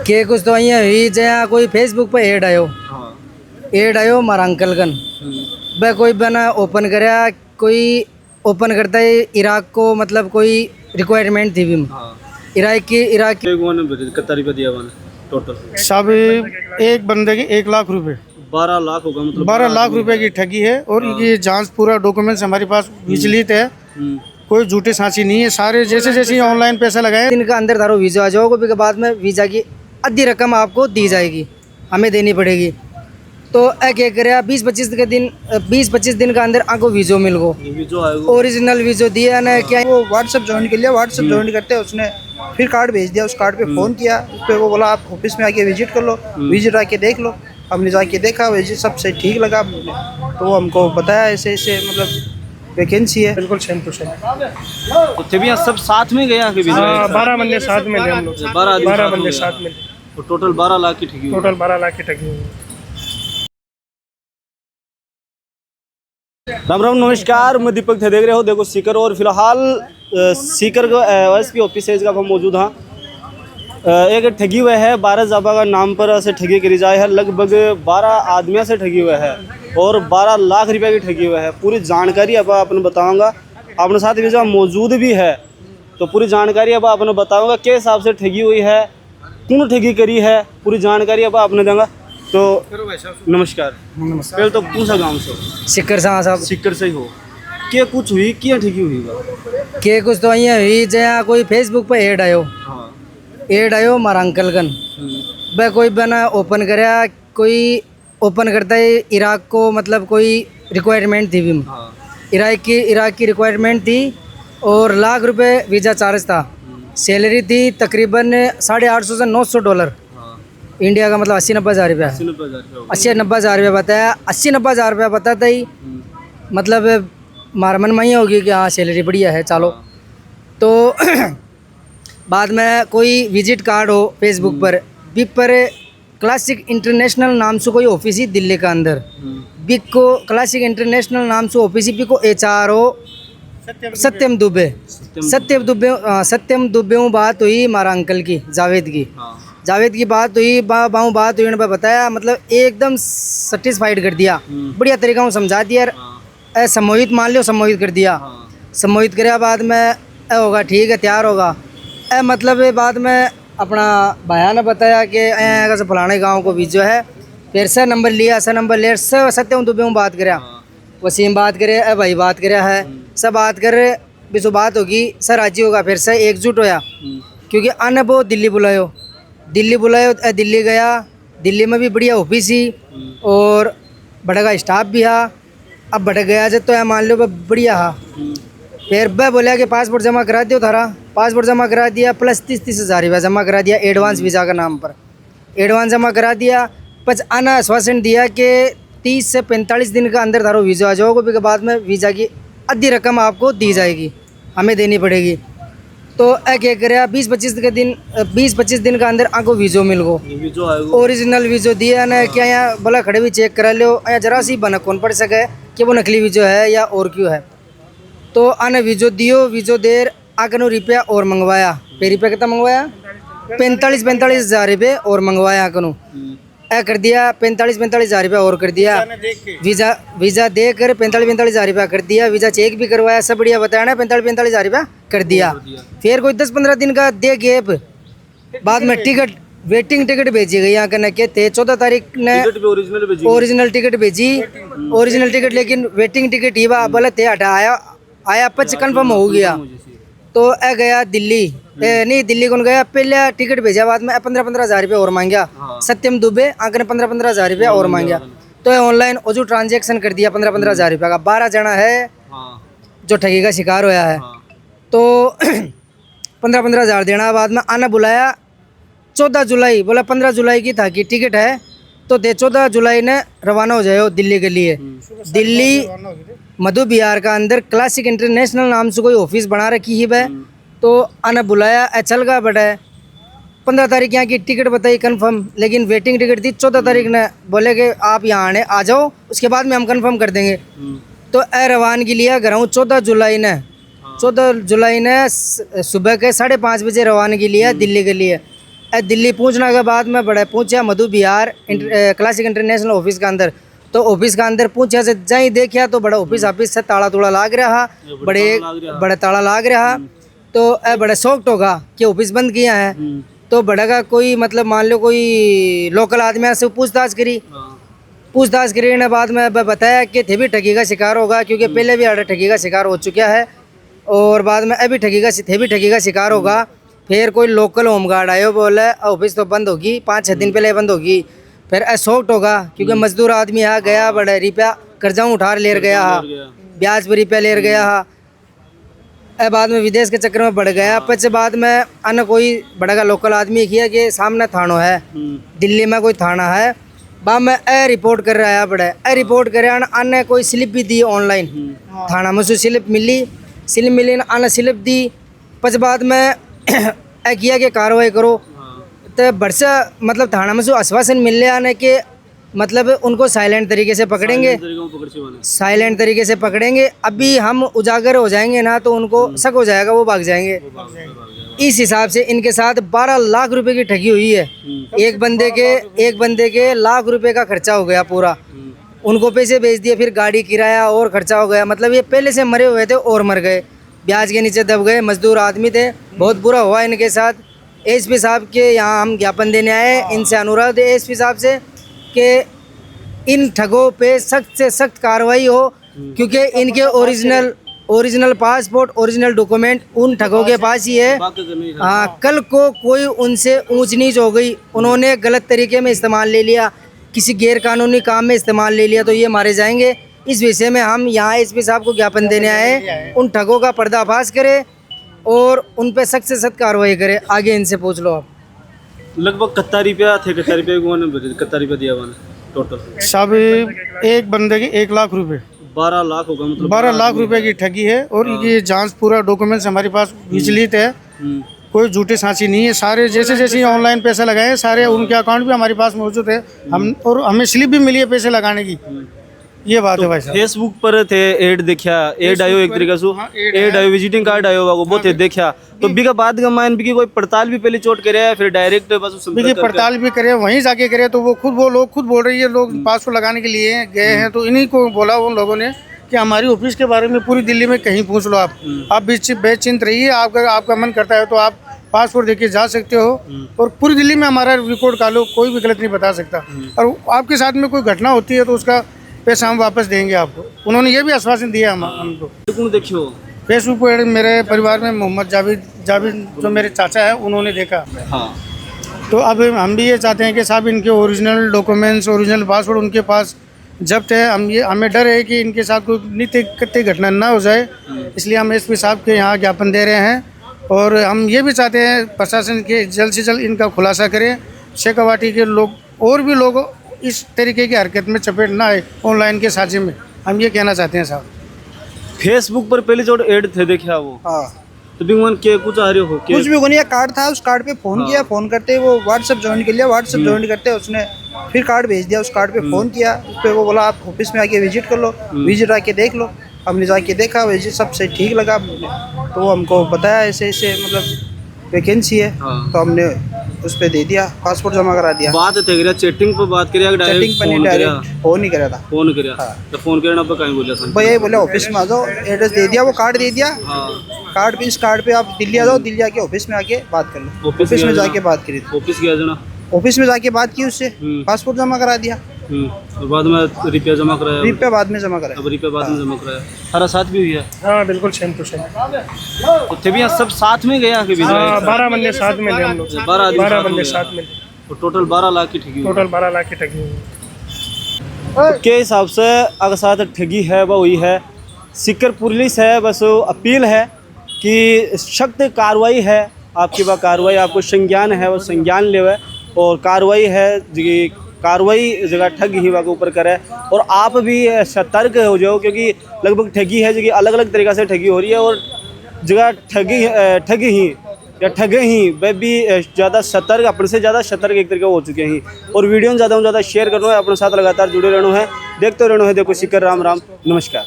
के कुछ तो અહીંયા हुई जहाँ कोई फेसबुक पे ऐड आयो मारा अंकल कन वह कोई बना ओपन करया कोई ओपन करता है इराक को मतलब कोई रिक्वायरमेंट थी भी इराक की कितना रुपया दिया मैंने टोटल? सब एक बंदे की 1 लाख रुपए 12 लाख होगा मतलब 12 लाख रुपए की ठगी है। और ये जांच पूरा डॉक्यूमेंट्स हमारे पास विचलित है, कोई झूठी सांची नहीं है। सारे जैसे जैसे ऑनलाइन पैसा लगाए दिन का अंदर तारो वीज़ा आ जाओगे के बाद में वीज़ा की आधी रकम आपको दी जाएगी, हमें देनी पड़ेगी। तो क्या करे 20-25 दिन का अंदर आपको वीज़ो मिल गो, ओरिजिनल वीज़ो दिया ना क्या वो व्हाट्सएप ज्वाइन कर लिया। व्हाट्सएप ज्वाइन करते हैं उसने फिर कार्ड भेज दिया। उस कार्ड पे फ़ोन किया, उस पर वो बोला आप ऑफिस में आके विजिट कर लो, विजिट आके देख लो। हमने जाके देखा, विजिट सबसे ठीक लगा, तो वो हमको बताया ऐसे ऐसे मतलब वैकेंसी है। बिल्कुल सेम टू सेम। तो भी सब साथ में गया कि 12 बंदे साथ में थे हम लोग, 12 बंदे साथ में थे। टोटल 12 लाख की ठगी टोटल 12 लाख की ठगी हुई। राम राम नमस्कार, मैं दीपक थे देख रहे हो देखो सीकर। और फिलहाल सीकर का OSP ऑफिस है इसका हम मौजूद हाँ। एक ठगी हुआ है 12 जाबा का नाम पर से ठगी करी जाए है। लगभग 12 आदमियों से ठगी हुआ है और 12 लाख रुपए की ठगी हुआ है। पूरी जानकारी अब आपने बताऊंगा, अपने साथ भी मौजूद भी है तो पूरी जानकारी अब आपने बताऊंगा किस हिसाब से ठगी हुई है, कौन ठगी करी है, पूरी जानकारी अब आपने देंगे। तो नमस्कार। पहले तो कौन सा गाँव से? सिक्कर साहब सिक्कर से ही हो। क्या कुछ हुई, क्या ठगी हुई के कुछ तो અહીંયા हुई जहाँ कोई फेसबुक पे ऐड आयो मारा अंकल कन वह कोई बना ओपन करया कोई ओपन करता है इराक को मतलब कोई रिक्वायरमेंट थी भी इराक की रिक्वायरमेंट थी और लाख रुपए वीज़ा चार्ज था। सैलरी थी तकरीबन $850 से $900 इंडिया का मतलब 80-90 हज़ार रुपया, 80-90 हज़ार रुपया बताया। 80-90 हज़ार रुपया बताता ही मतलब मार मन में ही होगी कि हाँ सैलरी बढ़िया है चलो। तो बाद में कोई विजिट कार्ड हो फेसबुक पर बिग पर क्लासिक इंटरनेशनल नाम से कोई ऑफिस ही दिल्ली का अंदर बिग को क्लासिक इंटरनेशनल नाम से ऑफिस ही को HR सत्यम दुबे बात हुई मारा अंकल की जावेद की बात हुई बात हुई। उन्होंने बताया मतलब एकदम सेटिस्फाइड कर दिया, बढ़िया तरीका से समझा दिया। सम्मोहित मान लो, सम्मोहित कर दिया। सम्मोहित कराया बाद में होगा ठीक है तैयार होगा। मतलब बाद में अपना भाया ने बताया कि ऐसे फलाने गांव को वीज़ो है। फिर से नंबर लिया, नंबर ले सत्यम दुबे में बात कराया, वसीम बात करे, भाई बात कराया है, सब बात कर भी सो बात होगी सर राजी होगा। फिर से एकजुट होया क्योंकि अन्य वो दिल्ली बुलायो, दिल्ली गया। दिल्ली में भी बढ़िया ऑफिस ही और बड़ा का स्टाफ भी है। अब भटक गया जब तो मान लो बढ़िया हा। फिर वह बोला कि पासपोर्ट जमा करा दियो थारा, पासपोर्ट जमा करा दिया प्लस 30 हज़ार रुपया जमा करा दिया एडवांस वीज़ा का नाम पर। एडवांस जमा करा दिया बस आना आश्वासन दिया कि 30 से 45 दिन का अंदर थारो वीज़ा आ जाओगे के बाद में वीज़ा की आधी रकम आपको दी जाएगी, हमें देनी पड़ेगी। तो क्या करे 20-25 दिन का अंदर आपको वीज़ो मिल गो, ओरिजिनल वीज़ो दिया ना क्या यहाँ बोला खड़े भी चेक करा लो, यहाँ जरा सी बना कौन पड़ सके कि वो नकली वीज़ो है या और क्यों है। तो आने वीज़ो दियो, वीज़ो देर आकर रुपया और मंगवाया। फिर रुपया कितना मंगवाया 45 हज़ार रुपये और मंगवाया आकनू कर दिया 45 हज़ार रुपया और कर दिया। वीज़ा दे कर 45 हज़ार रुपया कर दिया। वीज़ा चेक भी करवाया, सब बढ़िया बताया ना 45 हज़ार रुपया कर दिया। फिर कोई 10-15 दिन का दे गैप बाद में टिकट वेटिंग टिकट भेजी गई यहाँ करने के थे 14 तारीख ने ओरिजिनल टिकट भेजी, ओरिजिनल टिकट लेकिन वेटिंग टिकट ही बोले थे हटा आया पच कन्फर्म हो गया। तो गया दिल्ली नहीं दिल्ली कौन गया पहले टिकट भेजा बाद में 15 हज़ार रुपये और मांगा। सत्यम दुबे आकर 15 हज़ार रुपया और मांगा। तो ऑनलाइन ओजू ट्रांजेक्शन कर दिया 15 हज़ार रुपये का। 12 जना है जो ठगी का शिकार होया है। तो 15 हज़ार देना बाद में आना बुलाया 14 जुलाई, बोला 15 जुलाई की था कि टिकट है तो दे 14 जुलाई ने रवाना हो जाए दिल्ली के लिए। दिल्ली मधु बिहार का अंदर क्लासिक इंटरनेशनल नाम से कोई ऑफिस बना रखी है वह। तो आना बुलाया चल गया बड़ा 15 तारीख यहाँ की टिकट बताई कंफर्म, लेकिन वेटिंग टिकट थी 14 तारीख ने। बोले कि आप यहाँ आने आ जाओ उसके बाद में हम कंफर्म कर देंगे। तो रवानगी लिया घर 14 जुलाई ने सुबह के 5:30 बजे रवानगी लिया दिल्ली के लिए। दिल्ली पहुंचने के बाद मैं बड़े पहुंचा मधु बिहार क्लासिक इंटरनेशनल ऑफिस के अंदर। तो ऑफिस के अंदर पहुंचा से जहीं देखा तो बड़ा ऑफिस से ताला तोड़ा लाग रहा, बड़े ताला लाग रहा। तो बड़े शौक होगा कि ऑफिस बंद किया है। तो बड़ा का कोई मतलब मान लो कोई लोकल आदमी से पूछताछ करी, पूछताछ करने के बाद में बताया कि थे भी ठगी का शिकार होगा, क्योंकि पहले भी आड़ा ठगी का शिकार हो चुका है और बाद में अभी ठगी का शिकार होगा। फिर कोई लोकल होमगार्ड आयो, बोले ऑफिस तो बंद होगी, 5-6 दिन पहले बंद होगी। फिर असोक्ट होगा क्योंकि मजदूर आदमी यहाँ गया, बड़े रुपया कर्जा उठार ले गया, ब्याज पर रुपया ले गया। बाद में विदेश के चक्कर में बढ़ गया। पच बाद में अन्य कोई बड़ा का लोकल आदमी किया कि सामने थानो है, दिल्ली में कोई थाना है, बा मैं रिपोर्ट कर रहा है, बड़े रिपोर्ट कर रहा है। अन्य कोई स्लिप भी दी ऑनलाइन, थाना में से स्लिप मिली अन्य स्लिप दी। पच बाद में किया कि कार्रवाई करो। तो बरसा मतलब थाना में से आश्वासन मिल रहा है कि मतलब उनको साइलेंट तरीके से पकड़ेंगे, साइलेंट तरीके से पकड़ेंगे। अभी हम उजागर हो जाएंगे ना तो उनको शक हो जाएगा, वो भाग जाएंगे। इस हिसाब से इनके साथ 12 लाख रुपए की ठगी हुई है। एक बंदे के लाख रुपए का खर्चा हो गया पूरा, उनको पैसे भेज दिए, फिर गाड़ी किराया और खर्चा हो गया। मतलब ये पहले से मरे हुए थे और मर गए, ब्याज के नीचे दब गए, मजदूर आदमी थे। बहुत बुरा हुआ इनके साथ। एसपी साहब के यहाँ हम ज्ञापन देने आए, इनसे अनुरोध है एसपी साहब से कि इन ठगों पे सख्त से सख्त कार्रवाई हो, क्योंकि इनके ओरिजिनल पासपोर्ट, ओरिजिनल डॉक्यूमेंट उन ठगों के पास ही है। हाँ, कल को कोई उनसे ऊंच नीच हो गई, उन्होंने गलत तरीके में इस्तेमाल ले लिया, किसी गैर कानूनी काम में इस्तेमाल ले लिया, तो ये मारे जाएंगे। इस विषय में हम यहाँ एसपी साहब को ज्ञापन देने आए, उन ठगों का पर्दाफाश करें और उन पे सख्त से सख्त कार्रवाई करें। आगे इनसे पूछ लो आप। लगभग कितना रुपया थे, कितना रुपया दिया टोटल? सब एक बंदे के 1 लाख रुपए, 12 लाख होगा, मतलब 12 लाख रुपए की ठगी है। और ये जांच पूरा डॉक्यूमेंट्स हमारे पास विचलित है, कोई झूठी सांची नहीं है। सारे जैसे ऑनलाइन पैसे लगाए सारे उनके अकाउंट भी हमारे पास मौजूद है। हम और हमें स्लिप भी मिली है पैसे लगाने की। ये बात है भाई साहब। फेसबुक पर थे एड देखा, एड आयो एक तरीके से, एड आयो, विजिटिंग कार्ड आयो वो बहुत देखा। तो बिका बाद का मान बिकी कोई पड़ताल भी पहले चोट करे, फिर डायरेक्ट बस बिकी पड़ताल भी करे, वहीं जाके करे। तो वो लोग खुद बोल रही है, लोग पासपोर्ट लगाने के लिए गए हैं, तो इन्हीं को बोला उन लोगों ने कि हमारी ऑफिस के बारे में पूरी दिल्ली में कहीं पूछ लो आप बेचिंत रहिए। आपका मन करता है तो आप पासपोर्ट देके जा सकते हो और पूरी दिल्ली में हमारा रिकॉर्ड का लो, कोई भी गलत नहीं बता सकता। और आपके साथ में कोई घटना होती है तो उसका पैसा हम वापस देंगे आपको। उन्होंने ये भी आश्वासन दिया हमको। देखियो फेसबुक पर मेरे परिवार में मोहम्मद जावेद जो मेरे चाचा है उन्होंने देखा। हाँ। तो अब हम भी ये चाहते हैं कि साहब इनके ओरिजिनल डॉक्यूमेंट्स, ओरिजिनल पासपोर्ट उनके पास जब्त है। हमें डर है कि इनके साथ कोई नित्य घटना ना हो जाए, इसलिए हम एसपी साहब के यहाँ ज्ञापन दे रहे हैं। और हम ये भी चाहते हैं प्रशासन के जल्द से जल्द इनका खुलासा करें, शेखावाटी के लोग और भी लोग इस तरीके की हरकत में चपेट ना आए ऑनलाइन के साझे में, हम ये कहना चाहते हैं साहब। फेसबुक पर पहले जो ऐड थे देखा वो, हाँ, तो बिगमन के कुछ आ रहे हो, कुछ भी नहीं, कार्ड था, उस कार्ड पे फोन किया, फोन करते वो व्हाट्सएप ज्वाइन कर लिया, व्हाट्सएप ज्वाइन करते उसने फिर कार्ड भेज दिया, उस कार्ड पे फोन किया, उस पर वो बोला आप ऑफिस में आके विजिट कर लो, विजिट आके देख लो। हमने जाके देखा, विजिट सब सही ठीक लगा, तो वो हमको बताया ऐसे ऐसे मतलब वैकेंसी है, तो हमने उस पर दे दिया, पासपोर्ट जमा करा दिया। बात थे चैटिंग पर बात करिए, चैटिंग पर नहीं, डायरेक्ट फोन ही करा था। फोन करा, तो फोन करना पर कहीं बोला था भैया, बोले ऑफिस में आ जाओ, एड्रेस दे दिया, वो कार्ड दे दिया। कार्ड पे, इस कार्ड पे आप दिल्ली आ जाओ, दिल्ली आके ऑफिस में आके बात कर लो। ऑफिस में जाके बात करी, ऑफिस गया जाना, ऑफिस में जाके बात की उससे, पासपोर्ट जमा करा दिया, और बाद में रुपया जमा कराया, रुपया बाद में जमा कराया, अब रुपया बाद में जमा कराया। हमारा साथ भी हुई है। हाँ बिल्कुल, सेम टू सेम। तो थे भी सब साथ में गया कि 12 बंदे साथ में थे हम लोग, 12 बंदे साथ में, टोटल 12 लाख की ठगी, टोटल 12 लाख की ठगी के हिसाब से अगर साथ ठगी है वो हुई है। सीकर पुलिस है, बस अपील है कि सख्त कार्रवाई है, आपकी वह कार्रवाई, आपको संज्ञान है वो संज्ञान लेवे, और कार्रवाई है कार्रवाई जगह ठग ही वहाँ के ऊपर करे। और आप भी सतर्क हो जाओ, क्योंकि लगभग ठगी है जगह अलग अलग तरीक़े से ठगी हो रही है, और जगह ठगे ही वह भी ज़्यादा सतर्क, अपने से ज़्यादा सतर्क एक तरीके हो चुके हैं। और वीडियो ज़्यादा से ज़्यादा शेयर करना है, अपने साथ लगातार जुड़े रहना है, देखते रहना है। देखो सीकर, राम राम, नमस्कार।